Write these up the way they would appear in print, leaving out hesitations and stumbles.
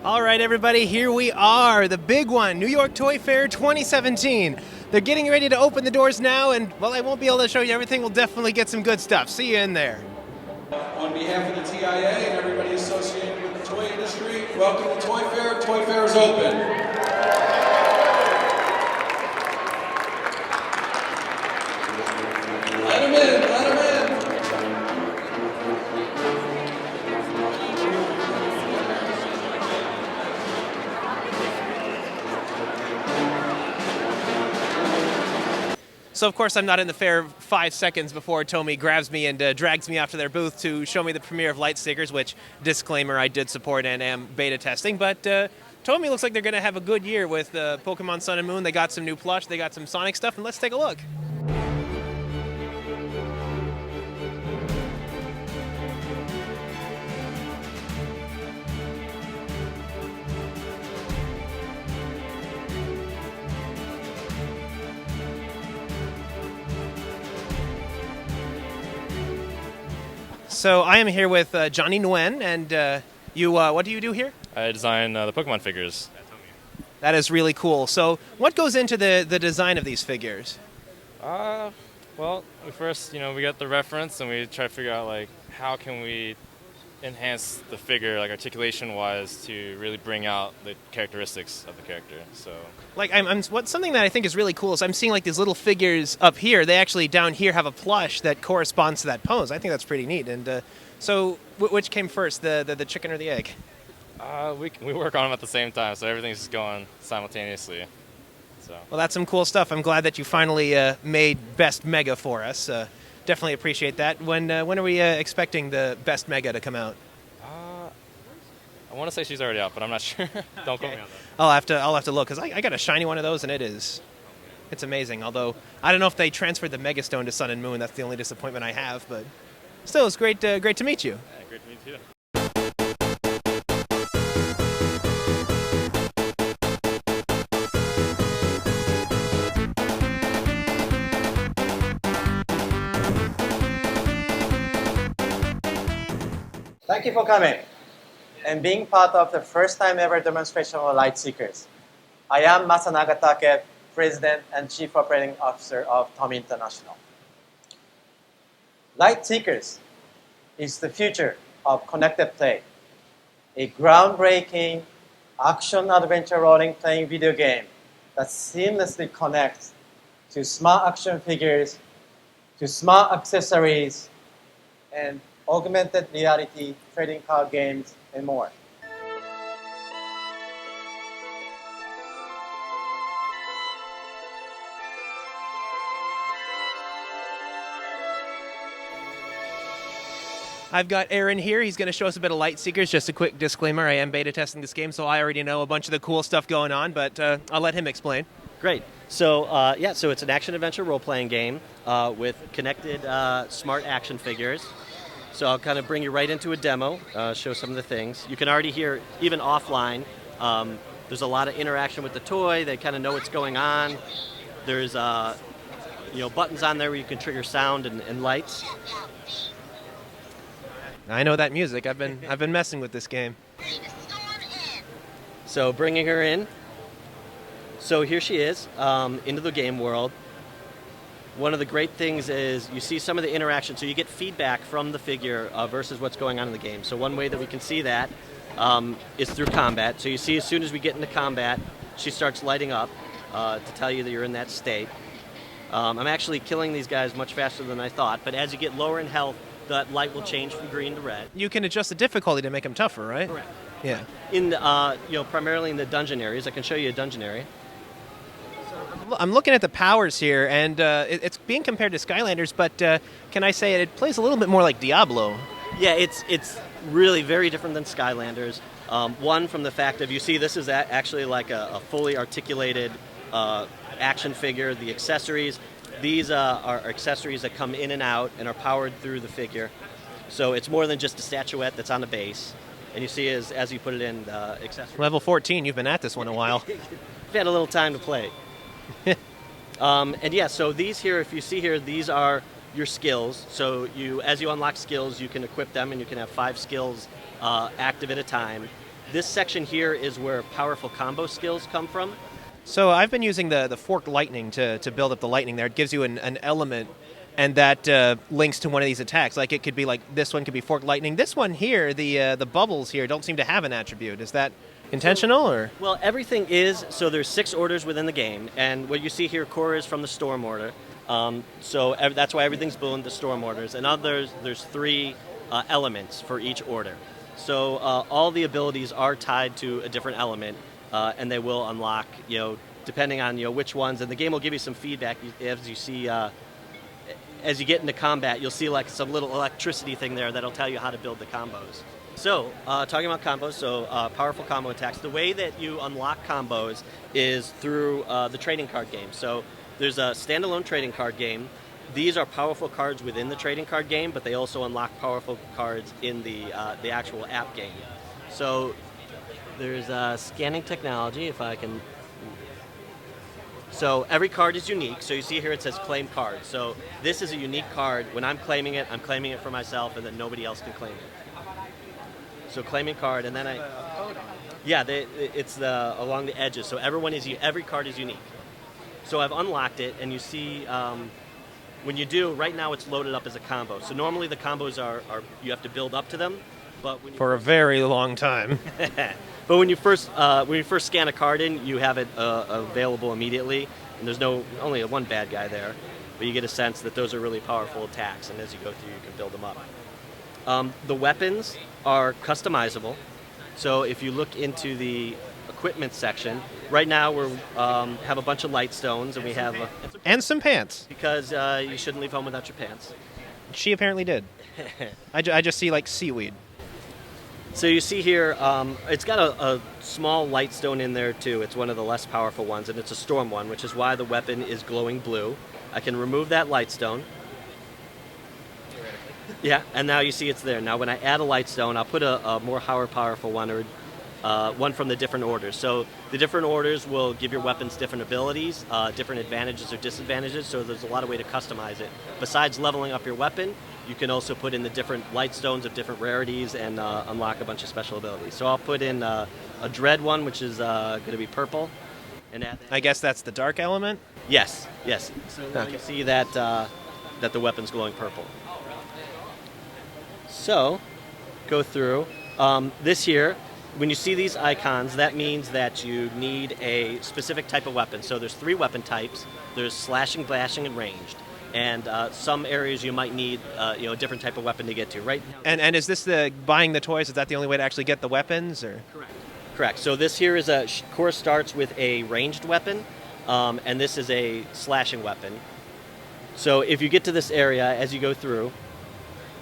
All right, everybody, here we are, the big one, New York Toy Fair 2017. They're getting ready to open the doors now, and, well, I won't be able to show you everything. We'll definitely get some good stuff. See you in there. On behalf of the TIA and everybody associated with the toy industry, welcome to Toy Fair. Toy Fair is open. Let them in, let them in. So, of course, I'm not in the fair 5 seconds before Tomy grabs me and drags me off to their booth to show me the premiere of Lightseekers, which, disclaimer, I did support and am beta testing. But Tomy looks like they're going to have a good year with Pokemon Sun and Moon. They got some new plush, they got some Sonic stuff, and let's take a look. So I am here with Johnny Nguyen, and you. What do you do here? I design the Pokemon figures at Tomy. That is really cool. So what goes into the design of these figures? Well, we first, we got the reference and we try to figure out like how can we enhance the figure like articulation-wise to really bring out the characteristics of the character. So Like something that I think is really cool is I'm seeing like these little figures up here. They actually down here have a plush that corresponds to that pose. I think that's pretty neat. And so which came first, the chicken or the egg? we work on them at the same time, so everything's just going simultaneously. So Well, that's some cool stuff. I'm glad that you finally made Best Mega for us. Definitely appreciate that. When are we expecting the Best Mega to come out? I want to say she's already out, but I'm not sure. Don't quote me on that. I'll have to look, because I got a shiny one of those, and it's amazing. Although I don't know if they transferred the Mega Stone to Sun and Moon. That's the only disappointment I have. But still, it's great to meet you. Yeah, great to meet you too. Thank you for coming and being part of the first time ever demonstration of Lightseekers. I am Masa Nagatake, President and Chief Operating Officer of Tomy International. Lightseekers is the future of connected play, a groundbreaking action-adventure role-playing video game that seamlessly connects to smart action figures, to smart accessories, and augmented reality, trading card games, and more. I've got Aaron here. He's going to show us a bit of Lightseekers. Just a quick disclaimer, I am beta testing this game, so I already know a bunch of the cool stuff going on, but I'll let him explain. Great. So so it's an action-adventure role-playing game with connected smart action figures. So I'll kind of bring you right into a demo, show some of the things. You can already hear, even offline, there's a lot of interaction with the toy. They kind of know what's going on. There's buttons on there where you can trigger sound and lights. I know that music. I've been messing with this game. So bringing her in. So here she is, into the game world. One of the great things is you see some of the interaction, so you get feedback from the figure versus what's going on in the game. So one way that we can see that is through combat. So you see as soon as we get into combat, she starts lighting up to tell you that you're in that state. I'm actually killing these guys much faster than I thought, but as you get lower in health, that light will change from green to red. You can adjust the difficulty to make them tougher, right? Correct. Yeah. In primarily in the dungeon areas. I can show you a dungeon area. I'm looking at the powers here, and it's being compared to Skylanders, but can I say it plays a little bit more like Diablo? Yeah, it's really very different than Skylanders. One, from the fact of, you see this is actually like a fully articulated action figure. The accessories, these are accessories that come in and out and are powered through the figure. So it's more than just a statuette that's on the base. And you see as you put it in, the accessories. Level 14, you've been at this one a while. I've had a little time to play. And yeah, so these here, if you see here, these are your skills. So as you unlock skills, you can equip them, and you can have 5 skills active at a time. This section here is where powerful combo skills come from. So I've been using the forked lightning to build up the lightning there. It gives you an element, and that links to one of these attacks. Like it could be like this one could be forked lightning. This one here, the bubbles here, don't seem to have an attribute. Is that intentional or? Well, everything is. So there's 6 orders within the game, and what you see here, core is from the storm order. That's why everything's ballooned the storm orders, and others there's 3 elements for each order. So all the abilities are tied to a different element, and they will unlock, depending on which ones. And the game will give you some feedback as you see. As you get into combat, you'll see like some little electricity thing there that'll tell you how to build the combos. So, talking about combos, powerful combo attacks. The way that you unlock combos is through the trading card game. So, there's a standalone trading card game. These are powerful cards within the trading card game, but they also unlock powerful cards in the actual app game. So, there's scanning technology, if I can. So every card is unique. So you see here it says claim card. So this is a unique card. When I'm claiming it for myself, and then nobody else can claim it. So claiming card, and then it's along the edges. So every card is unique. So I've unlocked it, and you see when you do, right now it's loaded up as a combo. So normally the combos are you have to build up to them, but when for a very long time. But when you first scan a card in, you have it available immediately, and there's only one bad guy there, but you get a sense that those are really powerful attacks, and as you go through, you can build them up. The weapons are customizable, so if you look into the equipment section, right now we have a bunch of light stones, and we have and some pants, because you shouldn't leave home without your pants. She apparently did. I just see like seaweed. So you see here, it's got a small light stone in there too. It's one of the less powerful ones, and it's a storm one, which is why the weapon is glowing blue. I can remove that light stone. Yeah, and now you see it's there. Now when I add a light stone, I'll put a more powerful one, or one from the different orders. So the different orders will give your weapons different abilities, different advantages or disadvantages, so there's a lot of way to customize it. Besides leveling up your weapon, you can also put in the different light stones of different rarities and unlock a bunch of special abilities. So I'll put in a dread one, which is going to be purple. And I guess that's the dark element? Yes. So now you see that the weapon's glowing purple. So, go through. This here, when you see these icons, that means that you need a specific type of weapon. So there's 3 weapon types. There's slashing, bashing, and ranged. And some areas you might need a different type of weapon to get to. Right now. And is this buying the toys? Is that the only way to actually get the weapons? Or? Correct. So this here is course starts with a ranged weapon, and this is a slashing weapon. So if you get to this area as you go through,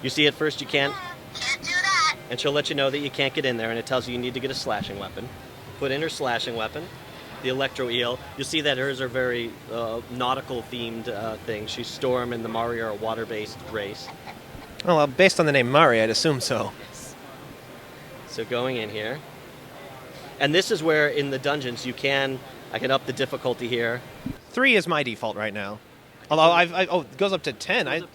you see at first you can't do that, and she'll let you know that you can't get in there, and it tells you need to get a slashing weapon. Put in her slashing weapon. The Electro Eel. You'll see that hers are very nautical themed things. She's Storm, and the Mari are a water-based race. Oh, well, based on the name Mari, I'd assume so. So going in here. And this is where in the dungeons I can up the difficulty here. 3 is my default right now. Although it goes up to 10.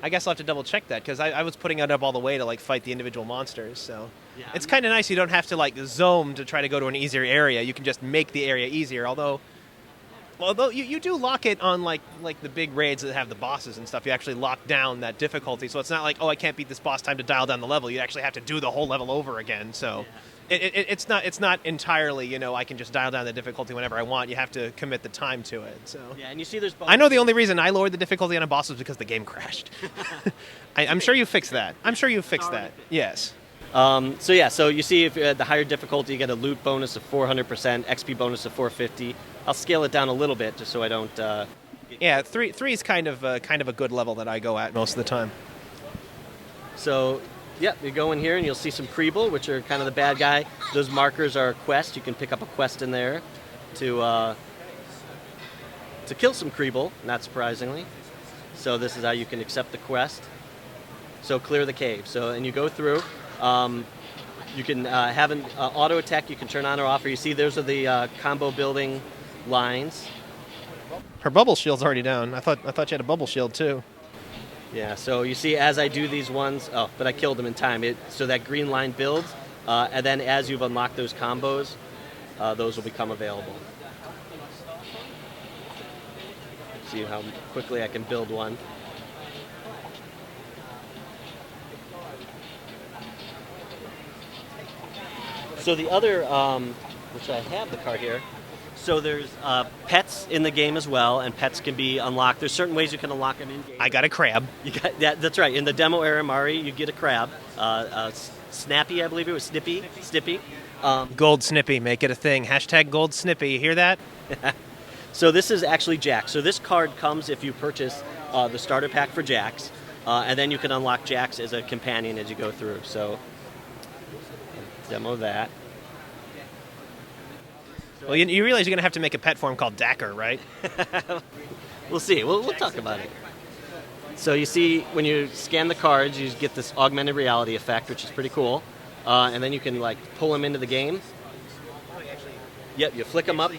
I guess I'll have to double check that, because I was putting it up all the way to like fight the individual monsters. So yeah, it's kind of nice. You don't have to like zone to try to go to an easier area. You can just make the area easier. Although you do lock it on like the big raids that have the bosses and stuff. You actually lock down that difficulty. So it's not like, oh, I can't beat this boss, time to dial down the level. You actually have to do the whole level over again. So it's not entirely, I can just dial down the difficulty whenever I want. You have to commit the time to it. So yeah, and you see there's I know the only reason I lowered the difficulty on a boss was because the game crashed. I'm sure you fixed that. Yes. So you see if you had the higher difficulty, you get a loot bonus of 400%, XP bonus of 450. I'll scale it down a little bit just so I don't. Yeah, 3 is kind of a good level that I go at most of the time. So. Yeah, you go in here and you'll see some Kreeble, which are kind of the bad guy. Those markers are a quest. You can pick up a quest in there to kill some Kreeble, not surprisingly. So this is how you can accept the quest. So clear the cave. And you go through. You can have an auto attack. You can turn on or off. Or you see those are the combo building lines. Her bubble shield's already down. I thought you had a bubble shield too. Yeah, so you see as I do these ones, but I killed them in time. So that green line builds, And then as you've unlocked those combos, those will become available. See how quickly I can build one. So the other, which I have the card here, so there's pets in the game as well, and pets can be unlocked. There's certain ways you can unlock them in game. I got a crab. You got that's right. In the demo area, Mari, you get a crab. Snappy, I believe it was Snippy. Gold Snippy, make it a thing. Hashtag Gold Snippy, you hear that? So this is actually Jax. So this card comes if you purchase the starter pack for Jax, and then you can unlock Jax as a companion as you go through. So demo that. Well, you realize you're going to have to make a pet form called Dacker, right? We'll see. We'll talk about it. So you see, when you scan the cards, you get this augmented reality effect, which is pretty cool. And then you can like pull them into the game. Yep, you flick them up.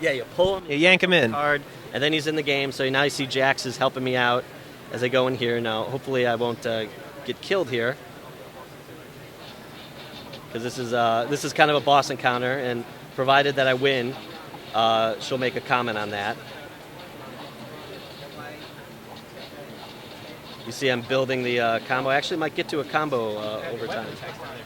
Yeah, you pull him. You yank him in. Card, and then he's in the game. So now you see Jax is helping me out as I go in here. Now, hopefully I won't get killed here, because this is kind of a boss encounter, and provided that I win, she'll make a comment on that. You see I'm building the combo. I actually might get to a combo over time.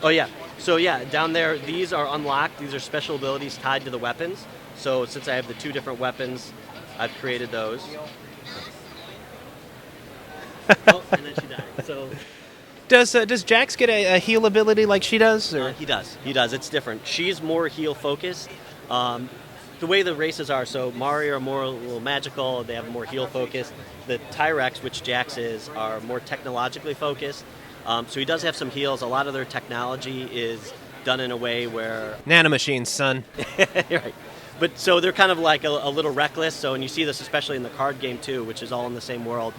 Oh, yeah. So, yeah, down there, these are unlocked. These are special abilities tied to the weapons. So since I have the 2 different weapons, I've created those. Oh, and then she died. So Does Jax get a heal ability like she does? Or? He does. It's different. She's more heal focused. The way the races are, so Mari are more a little magical. They have more heal focus. The Tyrex, which Jax is, are more technologically focused. So he does have some heals. A lot of their technology is done in a way where Nanomachines, son. right. But so they're kind of like a little reckless. So, and you see this especially in the card game too, which is all in the same world.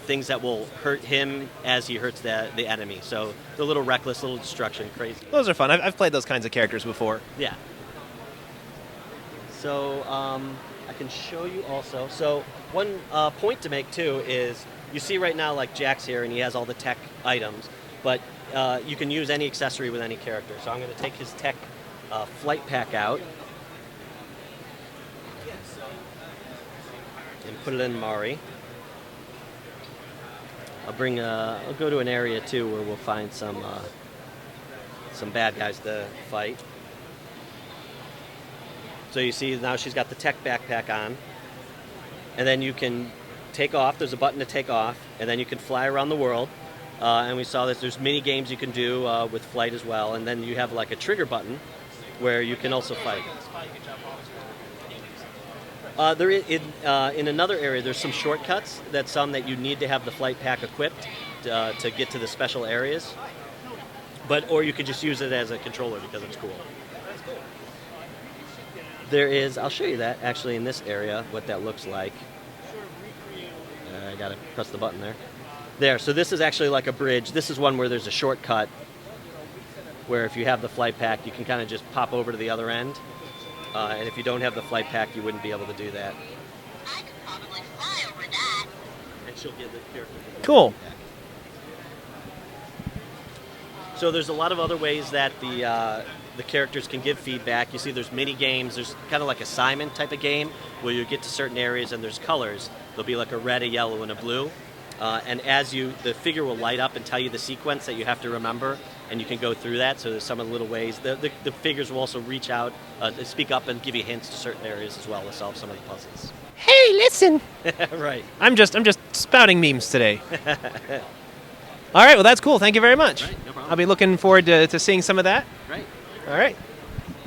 Things that will hurt him as he hurts the enemy. So they're a little reckless, a little destruction, crazy. Those are fun. I've played those kinds of characters before. Yeah. So I can show you also. So one point to make too is you see right now like Jax here, and he has all the tech items, but you can use any accessory with any character. So I'm going to take his tech flight pack out and put it in Mari. I'll go to an area too where we'll find some bad guys to fight. So you see now she's got the tech backpack on, and then you can take off. There's a button to take off, and then you can fly around the world. And we saw that there's mini games you can do with flight as well, and then you have like a trigger button where you can also fight. In another area, there's some shortcuts. That's some that you need to have the flight pack equipped to get to the special areas. Or you could just use it as a controller because it's cool. There is, I'll show you that actually in this area, what that looks like. I gotta press the button there. There, so this is actually like a bridge. This is one where there's a shortcut where if you have the flight pack, you can kind of just pop over to the other end. And if you don't have the flight pack, you wouldn't be able to do that. I could probably fly over that. And she'll give the character. Cool. So there's a lot of other ways that the characters can give feedback. You see there's mini games. There's kind of like a Simon type of game where you get to certain areas and there's colors. There'll be like a red, a yellow, and a blue. And as the figure will light up and tell you the sequence that you have to remember, and you can go through that. So there's some of the little ways. The figures will also reach out, speak up, and give you hints to certain areas as well to solve some of the puzzles. Hey, listen. Right. I'm just spouting memes today. All right, well, that's cool. Thank you very much. Right, no problem. I'll be looking forward to seeing some of that. Right. All right.